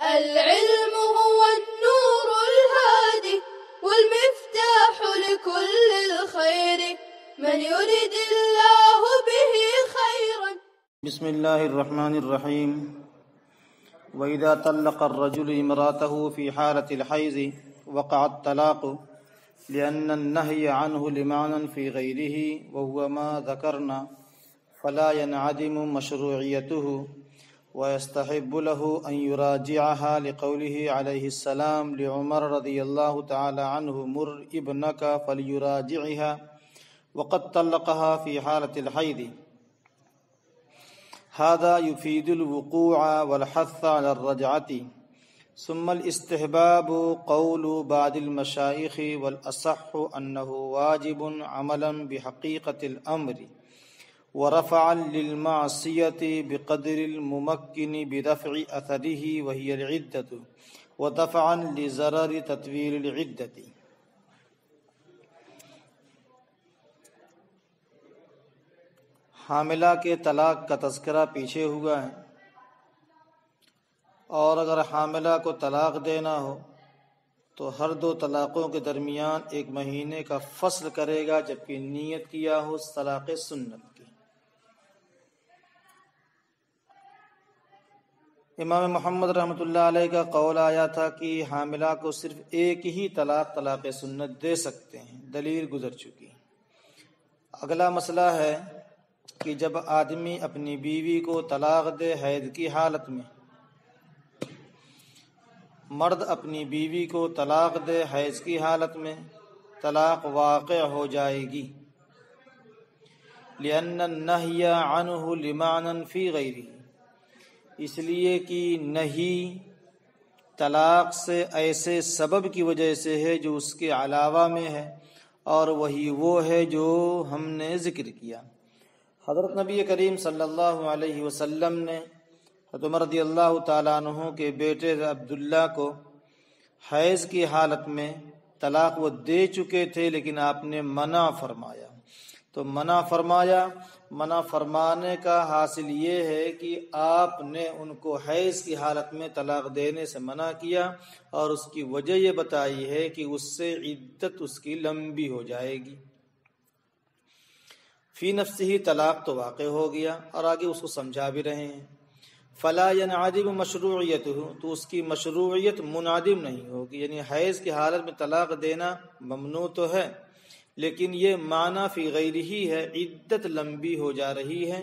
العلم هو النور الهادي والمفتاح لكل الخير من يرد الله به خيرا. بسم الله الرحمن الرحيم. وإذا طلق الرجل امرأته في حالة الحيض وقع الطلاق لأن النهي عنه لمعنى في غيره وهو ما ذكرنا فلا ينعدم مشروعيته ويستحب له أن يراجعها لقوله عليه السلام لعمر رضي الله تعالى عنه مر ابنك فليراجعها وقد طلقها في حالة الحيض. هذا يفيد الوقوع والحث على الرجعة. ثم الاستحباب قول بعض المشايخ والأصح أنه واجب عملا بحقيقة الأمر ورفعا للمعصية بقدر الممكن بدفع أثره وهي العدة ودفعا لضرر تطويل العدة. حاملہ کے طلاق کا تذکرہ پیچھے ہوا ہے، اور اگر حاملہ کو طلاق دینا ہو تو ہر دو طلاقوں کے درمیان 1 مہینے کا فصل کرے گا، جبکہ نیت کیا ہو طلاق سنت کی۔ امام محمد رحمۃ اللہ علیہ کا قول آیا تھا کہ حاملہ کو صرف 1 ہی طلاق سنت دے سکتے ہیں، دلیل گزر چکی۔ اگلا مسئلہ ہے کہ جب آدمی اپنی بیوی کو طلاق دے حیض کی حالت میں، مرد اپنی بیوی کو طلاق دے حیض کی حالت میں، طلاق واقع ہو جائے گی، لأن النہی عنہ لمعنى فی غیرہ، اس لیے کہ نہیں طلاق سے ایسے سبب کی وجہ سے ہے جو اس کے علاوہ میں ہے، اور وہی وہ ہے جو ہم نے ذکر کیا۔ حضرت نبی کریم صلی اللہ علیہ وسلم نے حضرت عمر رضی اللہ تعالیٰ عنہ کے بیٹے عبداللہ کو حیض کی حالت میں طلاق وہ دے چکے تھے، لیکن آپ نے منع فرمایا۔ تو منع فرمانے کا حاصل یہ ہے کہ آپ نے ان کو حیض کی حالت میں طلاق دینے سے منع کیا، اور اس کی وجہ یہ بتائی ہے کہ اس سے عدت اس کی لمبی ہو جائے گی۔ فی نفسہ ہی طلاق تو واقع ہو گیا، اور آگے اس کو سمجھا بھی رہے ہیں۔ فلا ينعدم مشروعیتہ، تو اس کی مشروعیت منعدم نہیں ہوگی، یعنی حیض کی حالت میں طلاق دینا ممنوع تو ہے، لیکن یہ معنی فی غیرہ ہی ہے، عدت لمبی ہو جا رہی ہے،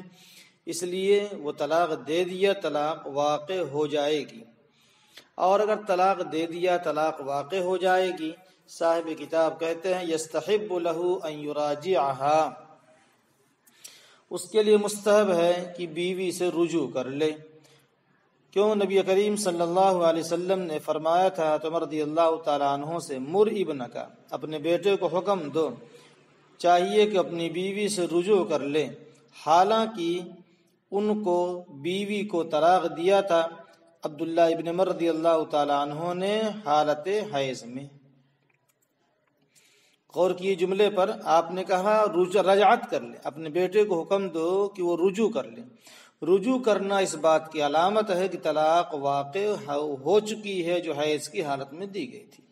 اس لیے وہ طلاق دے دیا، طلاق واقع ہو جائے گی۔ اور اگر طلاق دے دیا، طلاق واقع ہو جائے گی، صاحب کتاب کہتے ہیں یستحب له ان یراجعها، اس کے لیے مستحب ہے کہ بیوی سے رجوع کر لے۔ کیوں؟ نبی کریم صلی اللہ علیہ وسلم نے فرمایا تھا عمر رضی اللہ تعالیٰ عنہ سے مر ابنک، اپنے بیٹے کو حکم دو، چاہیے کہ اپنی بیوی سے رجوع کر لے، حالانکہ ان کو بیوی کو طلاق دیا تھا عبداللہ ابن عمر رضی اللہ تعالیٰ عنہ نے حالت حیض میں۔ غور کیے جملے پر، آپ نے کہا رجعت کر لے، اپنے بیٹے کو حکم دو کہ وہ رجوع کر لے۔ رجوع کرنا اس بات کی علامت ہے کہ طلاق واقع ہو چکی ہے جو حیض کی حالت میں دی گئی تھی۔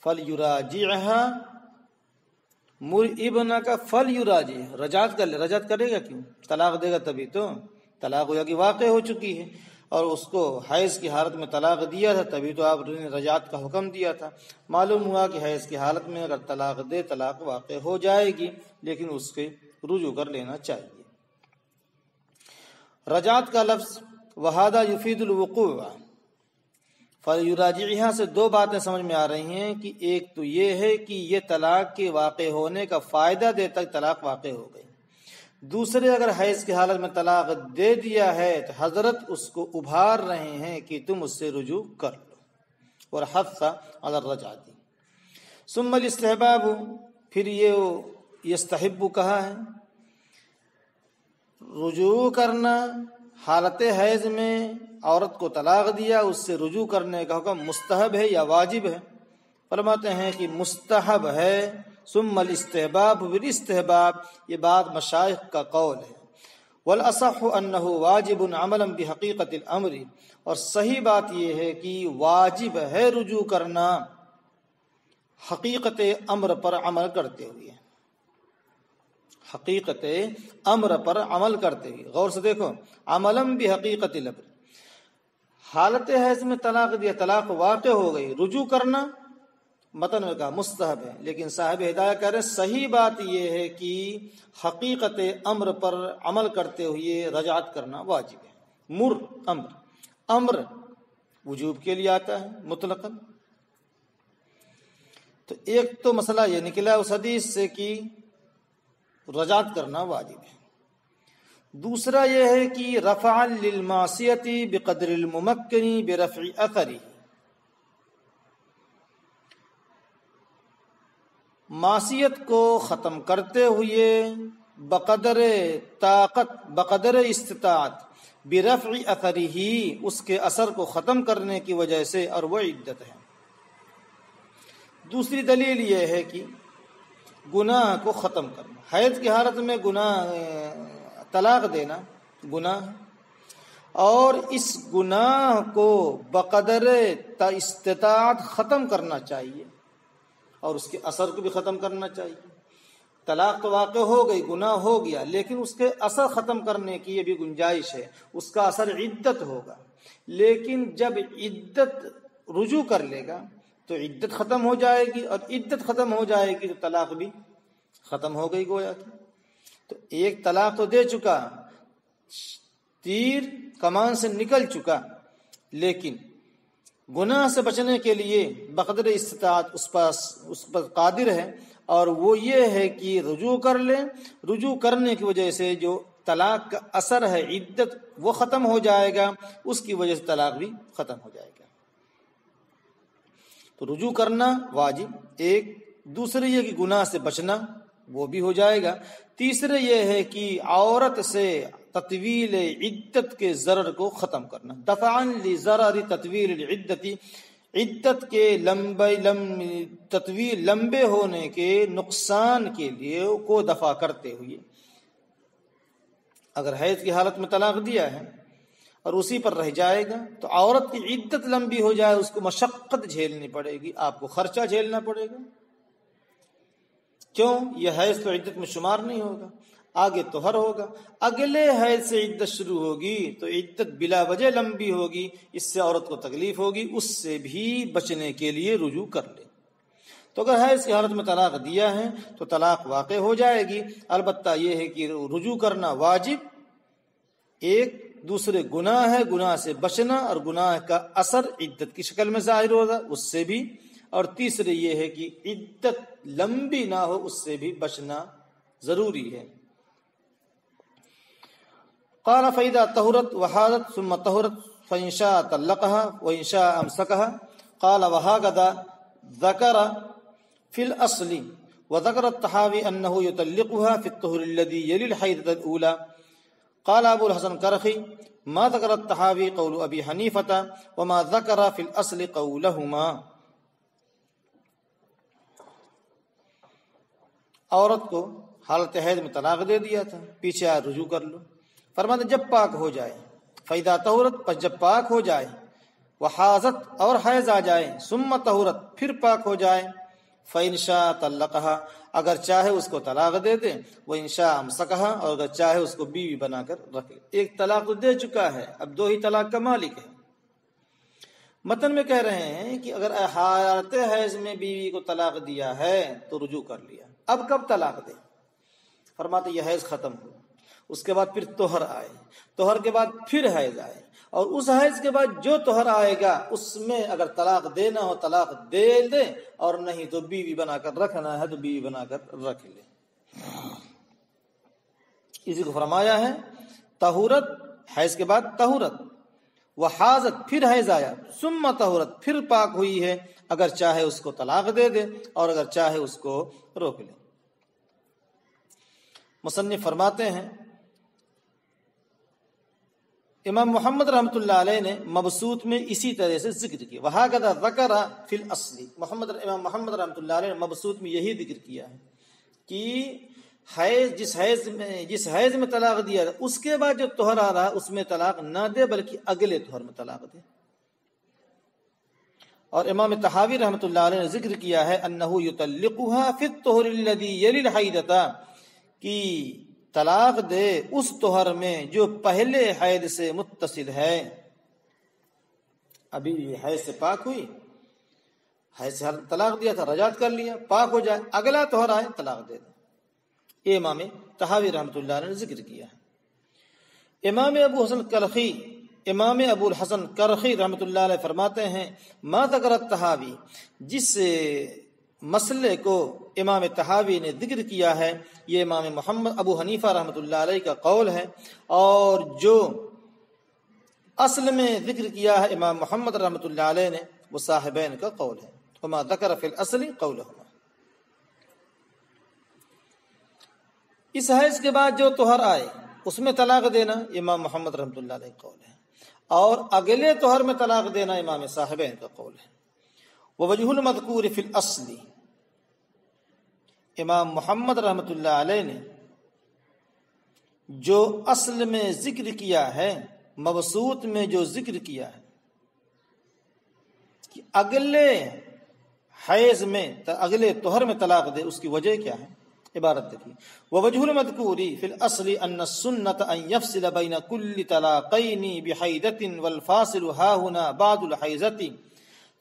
فَلْيُرَاجِعْهَا، مر ابنک فَلْيُرَاجِعْهَا، رجعت کر لے۔ رجعت کرے گا کیوں؟ طلاق دے گا تبھی تو، طلاق ہو کہ واقع ہو چکی ہے، اور اس کو حیض کی حالت میں طلاق دیا تھا، تبھی تو آپ نے رجعت کا حکم دیا تھا۔ معلوم ہوا کہ حیض کی حالت میں اگر طلاق دے، طلاق واقع ہو جائے گی، لیکن اس کے رجوع کر لینا چاہیے۔ رجعت کا لفظ وہذا یفید الوقوع، فلیراجعها سے 2 باتیں سمجھ میں آ رہی ہیں کہ ایک تو یہ ہے کہ یہ طلاق کے واقع ہونے کا فائدہ دے تک طلاق واقع ہو گئی، دوسرے اگر حیض کی حالت میں طلاق دے دیا ہے تو حضرت اس کو ابھار رہے ہیں کہ تم اس سے رجوع کر لو، اور حث علی الرجعۃ۔ ثم الاستحباب، پھر یہ یستحب کہا ہے، رجوع کرنا حالت حیض میں، عورت کو طلاق دیا، اس سے رجوع کرنے کا حکم مستحب ہے یا واجب ہے؟ فرماتے ہیں کہ مستحب ہے۔ ثم الاستحباب، پھر استحباب، یہ بات مشائخ کا قول ہے، والاصح انه واجب عملا بحقیقت الامر، اور صحیح بات یہ ہے کہ واجب ہے رجوع کرنا حقیقت امر پر عمل کرتے ہوئے، حقیقت امر پر عمل کرتے ہوئے۔ غور سے دیکھو، عملا بحقیقت الامر، حالت حیض میں طلاق دیا، طلاق واقع ہو گئی، رجوع کرنا متن میں کہا مستحب ہے، لیکن صاحب ہدایہ کہہ رہے صحیح بات یہ ہے کہ حقیقت امر پر عمل کرتے ہوئے رجعت کرنا واجب ہے۔ مر امر وجوب کے لیے آتا ہے مطلقاً۔ تو ایک تو مسئلہ یہ نکلا اس حدیث سے کہ رجعت کرنا واجب ہے، دوسرا یہ ہے کہ رفعا للمعصیۃ بقدر الممکن برفع اثرہ، معصیت کو ختم کرتے ہوئے بقدر طاقت، بقدر استطاعت، برفع اثرہ، اس کے اثر کو ختم کرنے کی وجہ سے، اور وہ عدت ہے۔ دوسری دلیل یہ ہے کہ گناہ کو ختم کرنا، حیض کی حالت میں گناہ طلاق دینا گناہ ہے، اور اس گناہ کو بقدر استطاعت ختم کرنا چاہیے، اور اس کے اثر کو بھی ختم کرنا چاہیے۔ طلاق تو واقع ہو گئی، گناہ ہو گیا، لیکن اس کے اثر ختم کرنے کی یہ بھی گنجائش ہے، اس کا اثر عدت ہوگا۔ لیکن جب عدت رجوع کر لے گا تو عدت ختم ہو جائے گی، اور عدت ختم ہو جائے گی تو طلاق بھی ختم ہو گئی گویا کہ۔ تو ایک طلاق تو دے چکا، تیر کمان سے نکل چکا، لیکن گناہ سے بچنے کے لیے بقدر استطاعت اس پر قادر ہے، اور وہ یہ ہے کہ رجوع کر لے، رجوع کرنے کی وجہ سے جو طلاق کا اثر ہے عدت وہ ختم ہو جائے گا، اس کی وجہ سے طلاق بھی ختم ہو جائے گا۔ تو رجوع کرنا واجب ایک، دوسرے یہ کہ گناہ سے بچنا وہ بھی ہو جائے گا، تیسرے یہ ہے کہ عورت سے تطویل عدت کے ضرر کو ختم کرنا، دفعا لضرر تطویل العدت، عدت کے لمبے ہونے کے نقصان کے لیے کو دفع کرتے ہوئے۔ اگر حیض کی حالت میں طلاق دیا ہے اور اسی پر رہ جائے گا تو عورت کی عدت لمبی ہو جائے، اس کو مشقت جھیلنی پڑے گی، آپ کو خرچہ جھیلنا پڑے گا۔ کیوں؟ یہ حیض تو عدت میں شمار نہیں ہوگا، آگے طہر ہوگا، اگلے حیض سے عدت شروع ہوگی تو عدت بلا وجہ لمبی ہوگی، اس سے عورت کو تکلیف ہوگی، اس سے بھی بچنے کے لیے رجوع کر لے۔ تو اگر حیض کی حالت میں طلاق دیا ہے تو طلاق واقع ہو جائے گی، البتہ یہ ہے کہ رجوع کرنا واجب ایک، دوسرے گناہ ہے، گناہ سے بچنا، اور گناہ کا اثر عدت کی شکل میں ظاہر ہوگا اس سے بھی، اور تیسرے یہ ہے کہ عدت لمبی نہ ہو، اس سے بھی بچنا ضروری ہے۔ قال فإذا طهرت وحاضت ثم طهرت فإن شاء طلقها وإن شاء أمسكها قال وهكذا ذكر في الأصل وذكر الطحاوي أنه يطلقها في الطهر الذي يلي الحيضة الأولى قال أبو الحسن الكرخي ما ذكر الطحاوي قول أبي حنيفة وما ذكر في الأصل قولهما۔ عورت کو حالت حیض میں طلاق دے دیا تھا، پیچھے آ رجوع کر لو، فرماتے جب پاک ہو جائے، فیدا طہورت، پس جب پاک ہو جائے، وحاضت اور حیض آ جائے، ثم طہورت پھر پاک ہو جائے، فإن شاء طلقها اگر چاہے اس کو طلاق دے دے، وإن شاء امسکها اور اگر چاہے اس کو بیوی بنا کر رکھ لے۔ ایک طلاق تو دے چکا ہے، اب دو ہی طلاق کا مالک ہے۔ متن میں کہہ رہے ہیں کہ اگر حالت حیض میں بیوی کو طلاق دیا ہے تو رجوع کر لیا، اب کب طلاق دے؟ فرماتے یہ حیض ختم ہو، اس کے بعد پھر طہر آئے، طہر کے بعد پھر حیض آئے، اور اس حیض کے بعد جو طہر آئے گا اس میں اگر طلاق دینا ہو طلاق دے دے، اور نہیں تو بیوی بنا کر رکھنا ہے تو بیوی بنا کر رکھ لے۔ اسی کو فرمایا ہے طہورت، حیض کے بعد طہورت، وحاضت پھر حیض آیا، ثم طہورت پھر پاک ہوئی ہے، اگر چاہے اس کو طلاق دے دے اور اگر چاہے اس کو روک لے۔ مصنف فرماتے ہیں امام محمد رحمۃ اللہ علیہ نے مبسوط میں اسی طرح سے ذکر کیا، وہاکذا ذکر فی الاصل، امام محمد رحمۃ اللہ علیہ نے مبسوط میں یہی ذکر کیا ہے کہ جس حیض میں طلاق دیا اس کے بعد جو طہر آ رہا اس میں طلاق نہ دے بلکہ اگلے طہر میں طلاق دے. اور امام طحاوی رحمۃ اللہ علیہ نے ذکر کیا ہے انہ یطلقها فی الطہر الذی یلی الحیضۃ کی طلاق دے اس طہر میں جو پہلے حیض سے متصل ہے. ابھی حیض سے پاک ہوئی، حیض سے طلاق دیا تھا، رجعت کر لیا، پاک ہو جائے، اگلا طہر آئے طلاق دے دے. یہ امام طحاوی رحمۃ اللہ علیہ نے ذکر کیا ہے. امام ابو الحسن کرخی رحمۃ اللہ علیہ فرماتے ہیں ما ذکر الطحاوی، جس مسئلے کو امام طحاوی نے ذکر کیا ہے یہ امام محمد ابو حنیفہ رحمۃ اللہ علیہ کا قول ہے، اور جو اصل میں ذکر کیا ہے امام محمد رحمۃ اللہ علیہ نے وہ صاحبین کا قول ہے. وما ذکر فی الاصل قولہما. اس حیض کے بعد جو طہر آئے اس میں طلاق دینا امام محمد رحمۃ اللہ علیہ کا قول ہے، اور اگلے طہر میں طلاق دینا امام صاحبین کا قول ہے. ووجہ المذکور فی الاصل، امام محمد رحمۃ اللہ علیہ نے جو اصل میں ذکر کیا ہے، مبسوط میں جو ذکر کیا ہے کہ اگلے حیض میں اگلے طہر میں طلاق دے، اس کی وجہ کیا ہے؟ عبارت دیکھیے. ووجہ المذکور فی الاصل ان السنۃ ان یفصل بین کل طلاقین بحیضۃ والفاصل ها هنا بعد الحیضۃ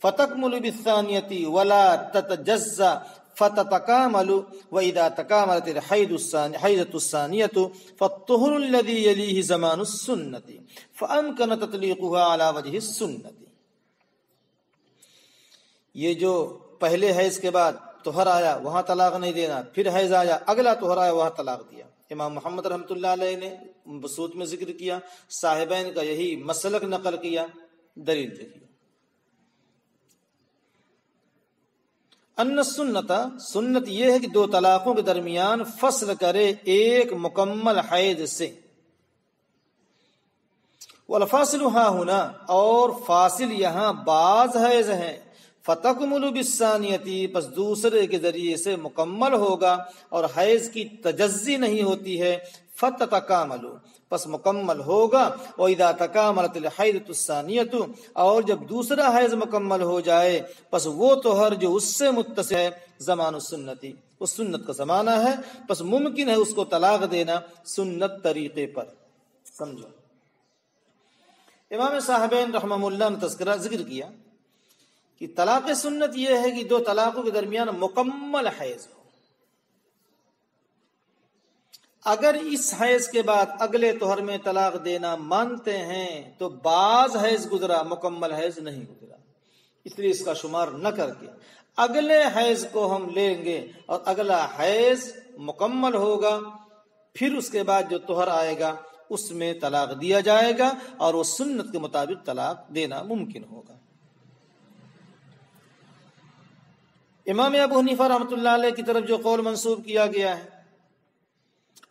فتکمل بالثانیۃ ولا تتجزا فتتکامل واذا تکاملت الحیضۃ الثانیۃ فالطہر الذی یلیہ زمان السنۃ فامکن تطلیقها علی وجہ السنۃ. یہ جو پہلے حیض کے بعد طہر آیا وہاں طلاق نہیں دینا، پھر حیض آیا اگلا طہر آیا وہاں طلاق دیا. امام محمد رحمۃ اللہ علیہ نے بسوط میں ذکر کیا، صاحبین کا یہی مسلک نقل کیا. دلیل دیکھیے. ان سنت، سنت یہ ہے کہ دو طلاقوں کے درمیان فصل کرے ایک مکمل حیض سے. والفاصل ها هنا، اور فاصل یہاں بعض حیض ہیں. فتکمل بالثانیۃ، پس دوسرے کے ذریعے سے مکمل ہوگا اور حیض کی تجزی نہیں ہوتی ہے. فتتکامل، پس مکمل ہوگا. واذا تکاملت الحیضۃ الثانیۃ، اور جب دوسرا حیض مکمل ہو جائے پس وہ طہر جو اس سے متصل ہے زمان السنت، اس سنت کا زمانہ ہے، پس ممکن ہے اس کو طلاق دینا سنت طریقے پر. سمجھو. امام صاحبین رحمہ اللہ نے تذکرہ ذکر کیا کہ طلاق سنت یہ ہے کہ دو طلاقوں کے درمیان مکمل حیض ہو. اگر اس حیض کے بعد اگلے طہر میں طلاق دینا مانتے ہیں تو بعض حیض گزرا، مکمل حیض نہیں گزرا، اس لیے اس کا شمار نہ کر کے اگلے حیض کو ہم لیں گے اور اگلا حیض مکمل ہوگا، پھر اس کے بعد جو طہر آئے گا اس میں طلاق دیا جائے گا اور وہ سنت کے مطابق طلاق دینا ممکن ہوگا. امام ابو حنیفہ رحمۃ اللہ علیہ کی طرف جو قول منسوب کیا گیا ہے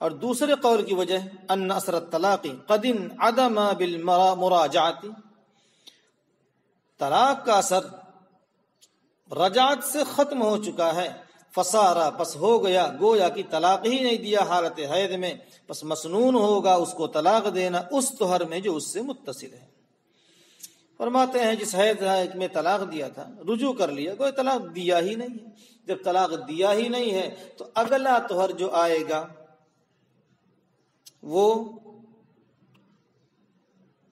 اور دوسرے قول کی وجہ ان اثر الطلاق قد انعدم بالمراجعۃ، طلاق کا اثر رجعت سے ختم ہو چکا ہے. فسارا، پس ہو گیا گویا کہ طلاق ہی نہیں دیا حالت حیض میں، پس مسنون ہوگا اس کو طلاق دینا اس طہر میں جو اس سے متصل ہے. فرماتے ہیں جس حیض میں طلاق دیا تھا رجوع کر لیا، کوئی طلاق دیا ہی نہیں ہے. جب طلاق دیا ہی نہیں ہے تو اگلا طہر جو آئے گا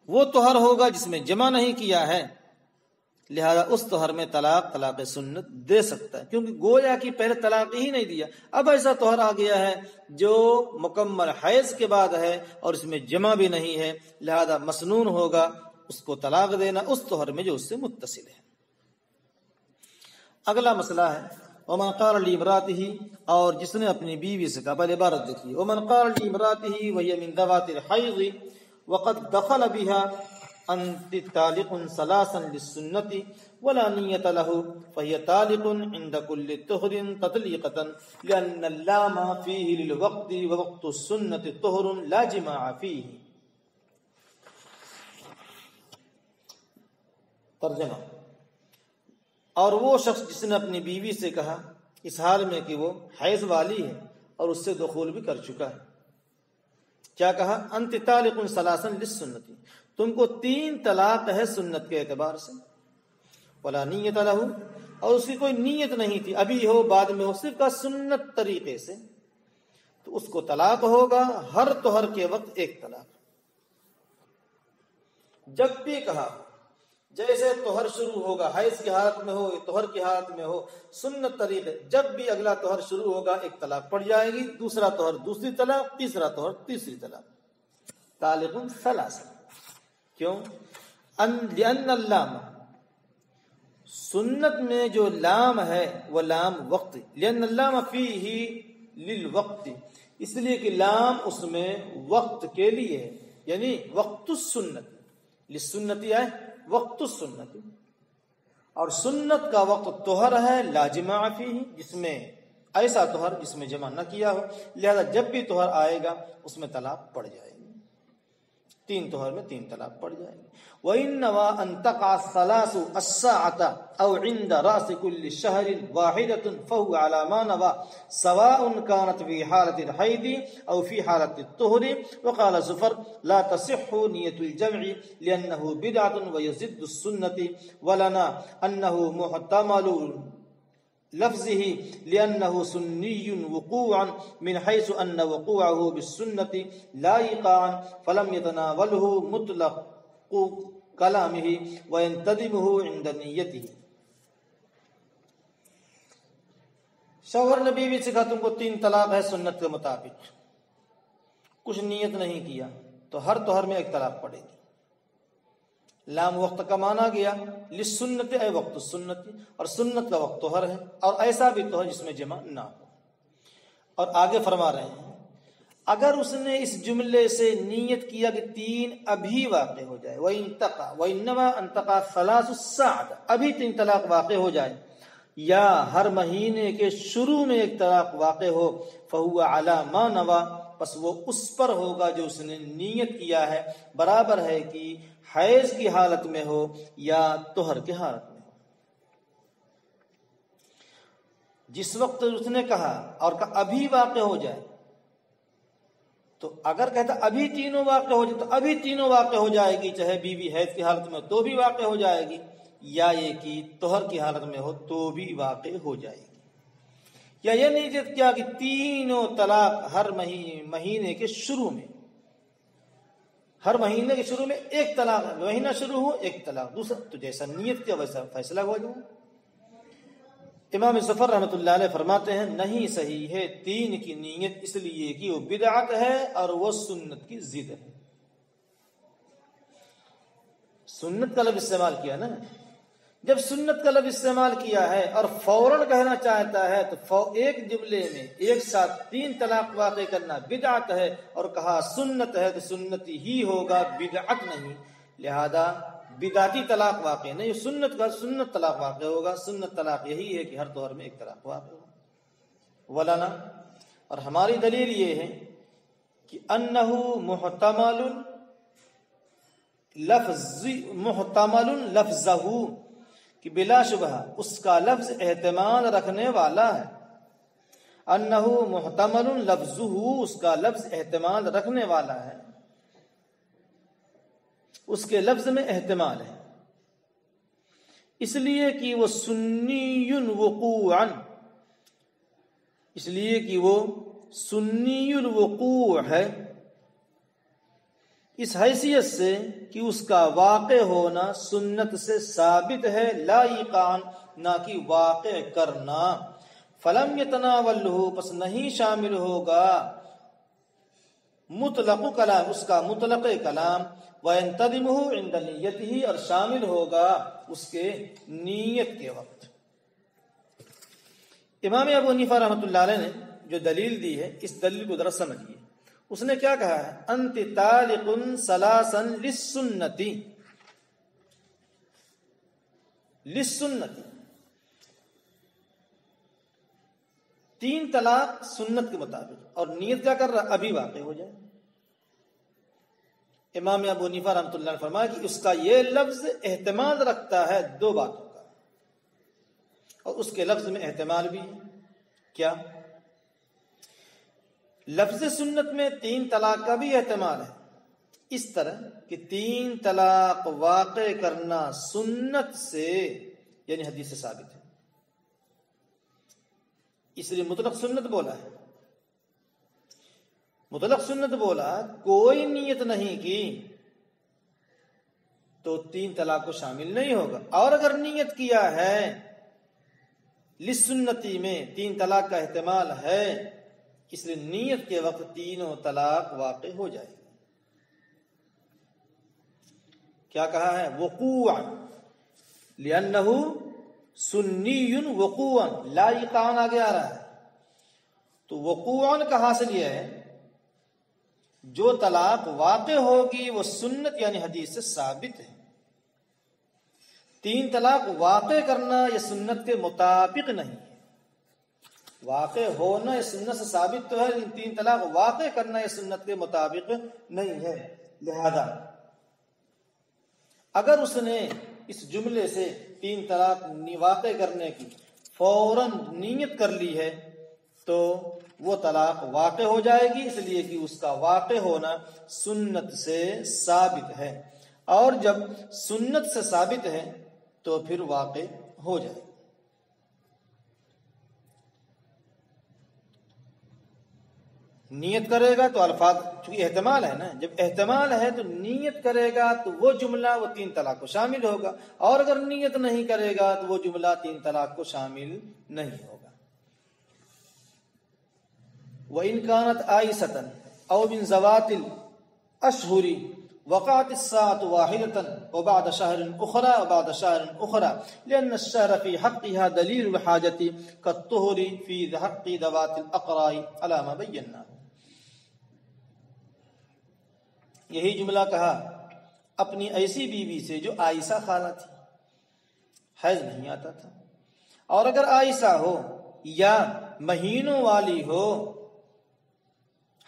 وہ طہر ہوگا جس میں جمع نہیں کیا ہے، لہذا اس طہر میں طلاق سنت دے سکتا ہے، کیونکہ گویا کہ پہلے طلاق ہی نہیں دیا. اب ایسا طہر آ گیا ہے جو مکمل حیض کے بعد ہے اور اس میں جمع بھی نہیں ہے، لہذا مسنون ہوگا اس کو طلاق دینا اس طہر میں جو اس سے متصل ہے. اگلا مسئلہ ہے ومن قال لامرأته، اور جس نے اپنی بیوی سے کہا، پہلے عبارت دیکھیے، ومن قال لامرأته وهي من ذوات الحيض وقد دخل بها انت طالق ثلاثا للسنة ولا نية له فهي طالق عند كل طهر تطليقة لأن اللام فيه للوقت ووقت السنة طهر لا جماع فيه. ترجمہ، اور وہ شخص جس نے اپنی بیوی سے کہا اس حال میں کہ وہ حیض والی ہے اور اس سے دخول بھی کر چکا ہے. کیا کہا؟ انت طالق ثلاثا للسنتی، تم کو 3 طلاق ہے سنت کے اعتبار سے. ولا نیت لہ، اور اس کی کوئی نیت نہیں تھی، ابھی ہو بعد میں ہو، صرف کا سنت طریقے سے، تو اس کو طلاق ہوگا ہر طہر کے وقت 1 طلاق. جب بھی کہا جیسے طہر شروع ہوگا، حیض کی حالت میں ہو، طہر کی حالت میں ہو، سنت طریقے، جب بھی اگلا طہر شروع ہوگا 1 طلاق پڑ جائے گی، دوسرا طہر دوسری طلاق، تیسرا طہر تیسری طلاق. طالق ثلاث. کیوں؟ لأن اللام، سنت میں جو لام ہے وہ لام وقت، لأن اللام فیہ للوقت، اس لیے کہ لام اس میں وقت کے لیے ہے، یعنی وقت السنت. للسنتی ہے وقت السنت، اور سنت کا وقت طہر ہے لا جماع فیہ، جس میں ایسا طہر جس میں جمع نہ کیا ہو، لہذا جب بھی طہر آئے گا اس میں طلاق پڑ جائے گی. 3 طہر میں 3 طلاق پڑ جائے گی. وَإِنْ نَوَىٰ أَن تَقَعَ الثَّلَاثُ السَّاعَةَ أَوْ عِنْدَ رَأْسِ كُلِّ شَهْرٍ وَاحِدَةٌ فَهُوَ عَلَىٰ مَا نَوَىٰ سَوَاءٌ كَانَتْ فِي حَالَةِ الْحَيْضِ أَوْ فِي حَالَةِ الطُّهْرِ. وَقَالَ زُفَرٌ لَا تَصِحُّ نِيَّةُ الْجَمْعِ لِأَنَّهُ بِدْعَةٌ وَيَزِدُّ السُّنَّةِ، وَلَنَا أَنَّهُ مُحْتَمَلُ لفظه لأنه سني وقوعا من حيث أن وقوعه بالسنة لا يقعا، فلم يتناوله مطلق كلامه وينتدمه عند نيته. شوہر نے بیوی سے کہا تم کو 3 طلاق ہے سنت کے مطابق، کچھ نیت نہیں کیا تو ہر طہر میں 1 طلاق پڑے گی. لام وقت کا مانا گیا للسنت اے وقت السنت، اور سنت کا وقت طہر ہے، اور ایسا بھی طہر جس میں جمع نہ ہو. اور آگے فرما رہے ہیں اگر اس نے اس جملے سے نیت کیا کہ 3 ابھی واقع ہو جائے، وَإِنَّمَا أَن تَقَعَ الثَّلَاثُ السَّاعَةَ، ابھی 3 طلاق واقع ہو جائے، یا ہر مہینے کے شروع میں 1 طلاق واقع ہو، فَهُوَ عَلَىٰ مَا نَوَىٰ، پس وہ اس پر ہوگا جو اس نے نیت کیا ہے، برابر ہے کہ حیض کی حالت میں ہو یا طہر کی حالت میں ہو. جس وقت اس نے کہا اور کہا ابھی واقع ہو جائے، تو اگر کہتا ابھی تینوں واقع ہو جائے تو ابھی تینوں واقع ہو جائے گی، چاہے بیوی حیض کی حالت میں تو بھی واقع ہو جائے گی، یا یہ کہ طہر کی حالت میں ہو تو بھی واقع ہو جائے گی. یا یہ نیت کیا کہ تینوں طلاق ہر مہینے کے شروع میں، ہر مہینے کے شروع میں 1 طلاق، مہینہ شروع ہو 1 طلاق، دوسرا، تو جیسا نیت کیا ویسا فیصلہ ہو جائے. امام ظفر رحمۃ اللہ علیہ فرماتے ہیں نہیں صحیح ہے 3 کی نیت، اس لیے کہ وہ بدعت ہے اور وہ سنت کی ضد ہے. سنت کا لفظ استعمال کیا نا، جب سنت کا لفظ استعمال کیا ہے اور فوراً کہنا چاہتا ہے تو ایک جملے میں ایک ساتھ 3 طلاق واقع کرنا بدعت ہے، اور کہا سنت ہے تو سنت ہی ہوگا، بدعت نہیں. لہذا بدعتی طلاق واقع نہیں، سنت کا سنت طلاق واقع ہوگا. سنت طلاق یہی ہے کہ ہر طہر میں 1 طلاق واقع ہوگا. ولنا، اور ہماری دلیل یہ ہے کہ انہ محتمل لفظہ، کہ بلا شبہ اس کا لفظ احتمال رکھنے والا ہے. انہ محتمل لفظہ، اس کا لفظ احتمال رکھنے والا ہے، اس کے لفظ میں احتمال ہے، اس لیے کہ وہ سنی وقوعا، اس لیے کہ وہ سنی الوقوع ہے، اس حیثیت سے کہ اس کا واقع ہونا سنت سے ثابت ہے، لا ایقان، نہ کہ واقع کرنا. فلم یتناولہ، پس نہیں شامل ہوگا مطلق کلام، اس کا مطلق کلام، وینتظمہ عند نیتہ، اور شامل ہوگا اس کے نیت کے وقت. امام ابو حنیفہ رحمۃ اللہ علیہ نے جو دلیل دی ہے، اس دلیل کو ذرا سمجھیے. اس نے کیا کہا ہے؟ انت طالق ثلاثا للسنتی، للسنتی 3 طلاق سنت کے مطابق، اور نیت کیا کر رہا؟ ابھی واقع ہو جائے. امام ابو حنیفہ رحمۃ اللہ نے فرمایا کہ اس کا یہ لفظ احتمال رکھتا ہے 2 باتوں کا، اور اس کے لفظ میں احتمال بھی ہے. کیا؟ لفظ سنت میں 3 طلاق کا بھی احتمال ہے، اس طرح کہ 3 طلاق واقع کرنا سنت سے یعنی حدیث سے ثابت ہے، اس لیے مطلق سنت بولا ہے۔ مطلق سنت بولا، کوئی نیت نہیں کی تو 3 طلاق کو شامل نہیں ہوگا، اور اگر نیت کیا ہے لسنتی میں 3 طلاق کا احتمال ہے، اس لیے نیت کے وقت 3 طلاق واقع ہو جائے گی۔ کیا کہا ہے؟ وقوعا، لأنہ سنی وقوعا، لا یقعن آگے آ رہا ہے، تو وقوعا کا حاصل یہ ہے جو طلاق واقع ہوگی وہ سنت یعنی حدیث سے ثابت ہے۔ 3 طلاق واقع کرنا یہ سنت کے مطابق نہیں ہے، واقع ہونا یہ سنت سے ثابت تو ہے، لیکن 3 طلاق واقع کرنا یہ سنت کے مطابق نہیں ہے۔ لہذا اگر اس نے اس جملے سے 3 طلاق واقع کرنے کی فوراً نیت کر لی ہے تو وہ طلاق واقع ہو جائے گی، اس لیے کہ اس کا واقع ہونا سنت سے ثابت ہے، اور جب سنت سے ثابت ہے تو پھر واقع ہو جائے گی۔ نیت کرے گا تو الفاظ چونکہ احتمال ہے نا، جب احتمال ہے تو نیت کرے گا تو وہ جملہ وہ 3 طلاق کو شامل ہوگا، اور اگر نیت نہیں کرے گا تو وہ جملہ 3 طلاق کو شامل نہیں ہوگا۔ وَإِنْ كَانَتْ آئِسَةً أَوْ مِنْ ذَوَاتِ الْأَشْهُرِ وقعت الساعة واحدة وبعد شهر أخرى وبعد شهر أخرى لأن الشهر في حقها دليل الحاجة كالطهر في حق ذوات الأقراء على ما بينا۔ یہی جملہ کہا اپنی ایسی بیوی سے جو عائشہ خالہ تھی، حیض نہیں آتا تھا، اور اگر عائشہ ہو یا مہینوں والی ہو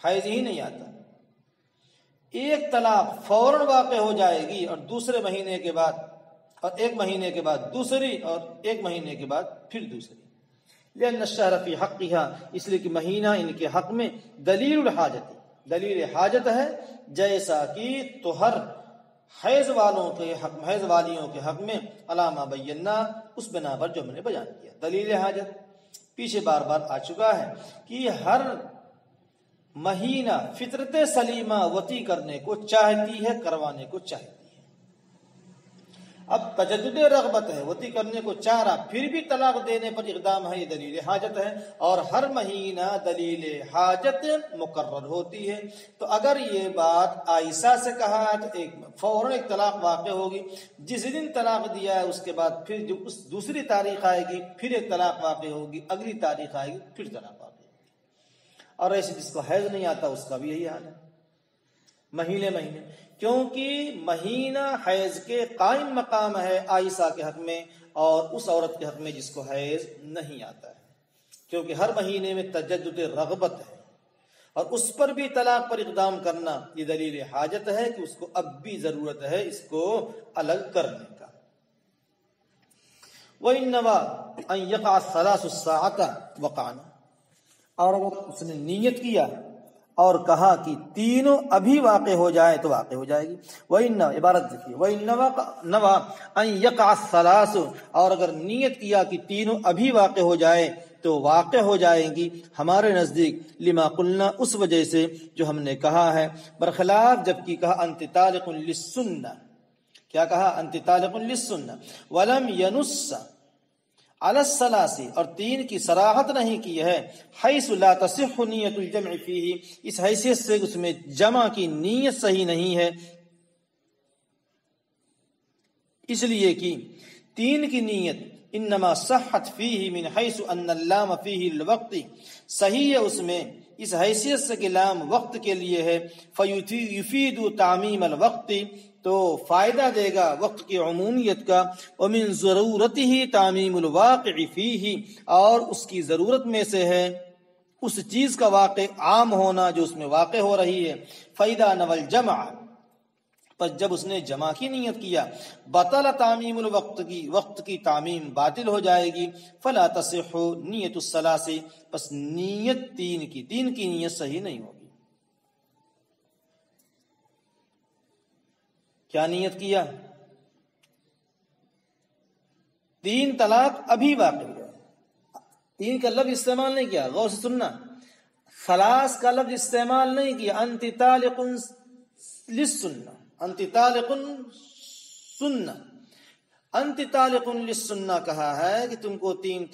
حیض ہی نہیں آتا، ایک طلاق فوراً واقع ہو جائے گی اور دوسرے مہینے کے بعد، اور 1 مہینے کے بعد دوسری، اور 1 مہینے کے بعد پھر دوسری۔ لأن الشهر في حقها، اس لیے کہ مہینہ ان کے حق میں دلیل الحاجت، دلیل حاجت ہے، جیسا کہ طہر حیض والوں کے حق، حیض والیوں کے حق میں علامہ بینا، اس بنا پر جو ہم نے بیان کیا۔ دلیل حاجت پیچھے بار بار آ چکا ہے کہ ہر مہینہ فطرت سلیمہ وطی کرنے کو چاہتی ہے، کروانے کو چاہتی ہے۔ اب تجدد رغبت ہے، وطی کرنے کو چاہ رہا، پھر بھی طلاق دینے پر اقدام ہے، یہ دلیل حاجت ہے، اور ہر مہینہ دلیل حاجت مقرر ہوتی ہے۔ تو اگر یہ بات عائشہ سے کہا ہے تو فوراً ایک طلاق واقع ہوگی، جس دن طلاق دیا ہے اس کے بعد پھر جو اس دوسری تاریخ آئے گی پھر ایک طلاق واقع ہوگی، اگلی تاریخ آئے گی پھر طلاق واقع ہوگی۔ اور ایسے جس کو حیض نہیں آتا اس کا بھی یہی حال ہے، مہینے مہینے، کیونکہ مہینہ حیض کے قائم مقام ہے عائشہ کے حق میں اور اس عورت کے حق میں جس کو حیض نہیں آتا ہے، کیونکہ ہر مہینے میں تجدد رغبت ہے، اور اس پر بھی طلاق پر اقدام کرنا یہ دلیل حاجت ہے کہ اس کو اب بھی ضرورت ہے اس کو الگ کرنے کا۔ وَإِنْ نَوَىٰ أَنْ يَقَعَ الثَّلَاثُ السَّاعَةَ وَقَعْنَا، اور اگر اس نے نیت کیا اور کہا کہ 3 ابھی واقع ہو جائے تو واقع ہو جائے گی۔ وَإِنَّ، عبارت دیکھیے، وَإِنَّ نَوَىٰ أَن يَقَعَ الثَّلَاثُ، اور اگر نیت کیا کہ 3 ابھی واقع ہو جائے تو واقع ہو جائیں گی ہمارے نزدیک، لما قلنا، اس وجہ سے جو ہم نے کہا ہے، برخلاف جبکہ کہا انت طالق للسنہ، کیا کہا؟ انت طالق للسنہ، ولم ينص علی الثلاث، اور 3 کی صراحت نہیں کی ہے، حیث لا تصح نیت الجمع فیہ، اس حیثیت سے اس میں جمع کی نیت صحیح نہیں ہے، اس لیے کہ 3 کی نیت انما صحت فیہ من حیث ان اللام فیہ الوقت، صحیح ہے اس میں اس حیثیت سے کہ لام وقت کے لیے ہے، فیفید تعمیم الوقت، تو فائدہ دے گا وقت کی عمومیت کا، ومن ضرورتہ تعمیم الواقع فیہ، اور اس کی ضرورت میں سے ہے اس چیز کا واقع عام ہونا جو اس میں واقع ہو رہی ہے، فَإِذَا نَوَى الْجَمْعَ، پس جب اس نے جمع کی نیت کیا بطل تعمیم الوقت کی وقت کی تعمیم باطل ہو جائے گی. فلا تصح نیت الثلاث پس نیت تین کی نیت صحیح نہیں ہوگی. کیا نیت کیا؟ 3 طلاق ابھی واقع ہوا. 3 کا لفظ استعمال نہیں کیا، غور سے سننا. ثلاث کا لفظ استعمال نہیں کیا. انت طالق للسنہ، انت طالق سنہ، انت طالق للسنہ کہا ہے کہ تم کو 3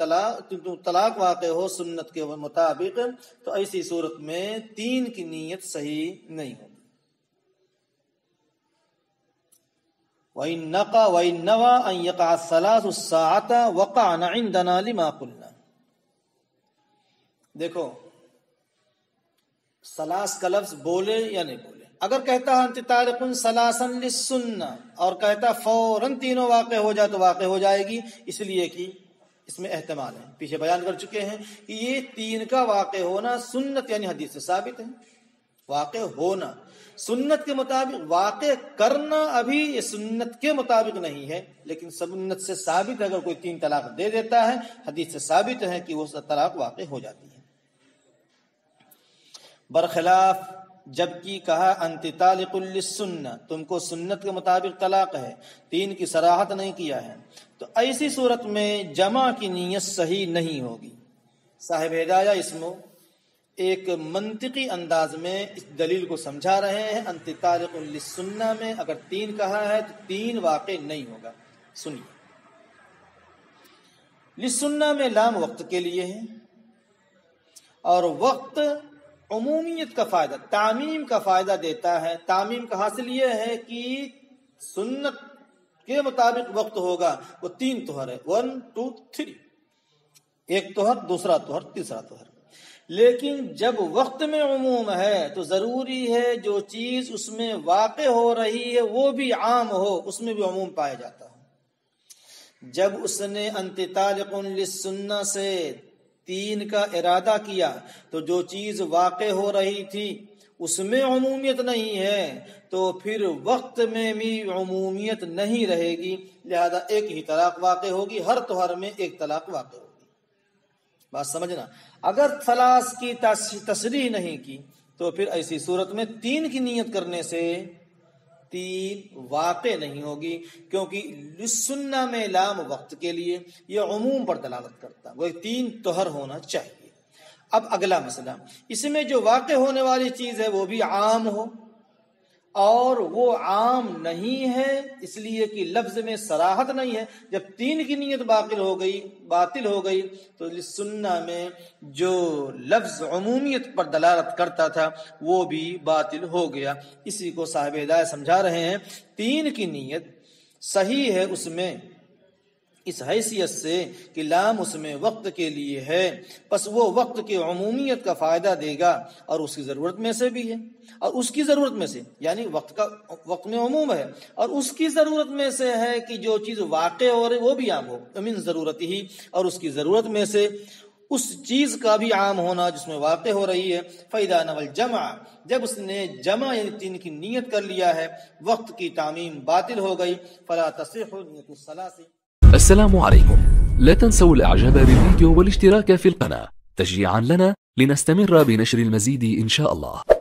طلاق واقع ہو سنت کے مطابق، تو ایسی صورت میں 3 کی نیت صحیح نہیں ہوگی. وَإِن نَقَى وَإِن نَوَى أَن يَقَعَ الثَّلَاثُ السَّاعَةَ وَقَعْنَ عِندَنَا لِمَا قُلْنَا. دیکھو ثلاث کا لفظ بولے یا نہیں بولے، اگر کہتا ہے انت طالق ثلاثا للسنہ اور کہتا فوراً تینوں واقع ہو جائے تو واقع ہو جائے گی، اس لیے کہ اس میں احتمال ہے. پیچھے بیان کر چکے ہیں کہ یہ 3 کا واقع ہونا سنت یعنی حدیث سے ثابت ہے. واقع ہونا سنت کے مطابق، واقع کرنا ابھی یہ سنت کے مطابق نہیں ہے، لیکن سنت سے ثابت ہے. اگر کوئی 3 طلاق دے دیتا ہے حدیث سے ثابت ہے کہ وہ طلاق واقع ہو جاتی ہے. برخلاف جبکہ کہا انت طالق للسنہ، تم کو سنت کے مطابق طلاق ہے، 3 کی صراحت نہیں کیا ہے، تو ایسی صورت میں جمع کی نیت صحیح نہیں ہوگی. صاحب ہدایہ اس میں ایک منطقی انداز میں اس دلیل کو سمجھا رہے ہیں. انت طالق للسنہ میں اگر 3 کہا ہے تو 3 واقع نہیں ہوگا. سنیے، للسنہ میں لام وقت کے لیے ہے، اور وقت عمومیت کا فائدہ، تعمیم کا فائدہ دیتا ہے. تعمیم کا حاصل یہ ہے کہ سنت کے مطابق وقت ہوگا. وہ 3 طہر ہے، 1 2 3، ایک طہر، دوسرا طہر، تیسرا طہر. لیکن جب وقت میں عموم ہے تو ضروری ہے جو چیز اس میں واقع ہو رہی ہے وہ بھی عام ہو، اس میں بھی عموم پایا جاتا ہے. جب اس نے انت طالق للسنہ سے 3 کا ارادہ کیا تو جو چیز واقع ہو رہی تھی اس میں عمومیت نہیں ہے، تو پھر وقت میں بھی عمومیت نہیں رہے گی، لہذا ایک ہی طلاق واقع ہوگی. ہر طہر میں ایک طلاق واقع ہوگی. بات سمجھنا. اگر ثلاث کی تصریح نہیں کی تو پھر ایسی صورت میں 3 کی نیت کرنے سے 3 واقع نہیں ہوگی، کیونکہ للسنہ میں لام وقت کے لیے یہ عموم پر دلالت کرتا، وہ 3 طہر ہونا چاہیے. اب اگلا مسئلہ، اس میں جو واقع ہونے والی چیز ہے وہ بھی عام ہو، اور وہ عام نہیں ہے اس لیے کہ لفظ میں صراحت نہیں ہے. جب 3 کی نیت باطل ہو گئی تو للسنہ میں جو لفظ عمومیت پر دلالت کرتا تھا وہ بھی باطل ہو گیا. اسی کو صاحب ہدایت سمجھا رہے ہیں. 3 کی نیت صحیح ہے اس میں اس حیثیت سے کہ لام اس میں وقت کے لیے ہے، پس وہ وقت کی عمومیت کا فائدہ دے گا، اور اس کی ضرورت میں سے بھی ہے، اور اس کی ضرورت میں سے یعنی وقت میں عموم ہے، اور اس کی ضرورت میں سے ہے کہ جو چیز واقع ہو رہی وہ بھی عام ہو. من ضرورت ہی، اور اس کی ضرورت میں سے اس چیز کا بھی عام ہونا جس میں واقع ہو رہی ہے. فَإِذَا نَوَى الْجَمْعَ، جب اس نے جمع یعنی 3 کی نیت کر لیا ہے، وقت کی تعمیم باطل ہو گئی. فَلَا تَصِحُّ نِيَّةُ الثَّلَاثِ. السلام عليكم. لا تنسوا الاعجاب بالفيديو والاشتراك في القناة تشجيعا لنا لنستمر بنشر المزيد إن شاء الله.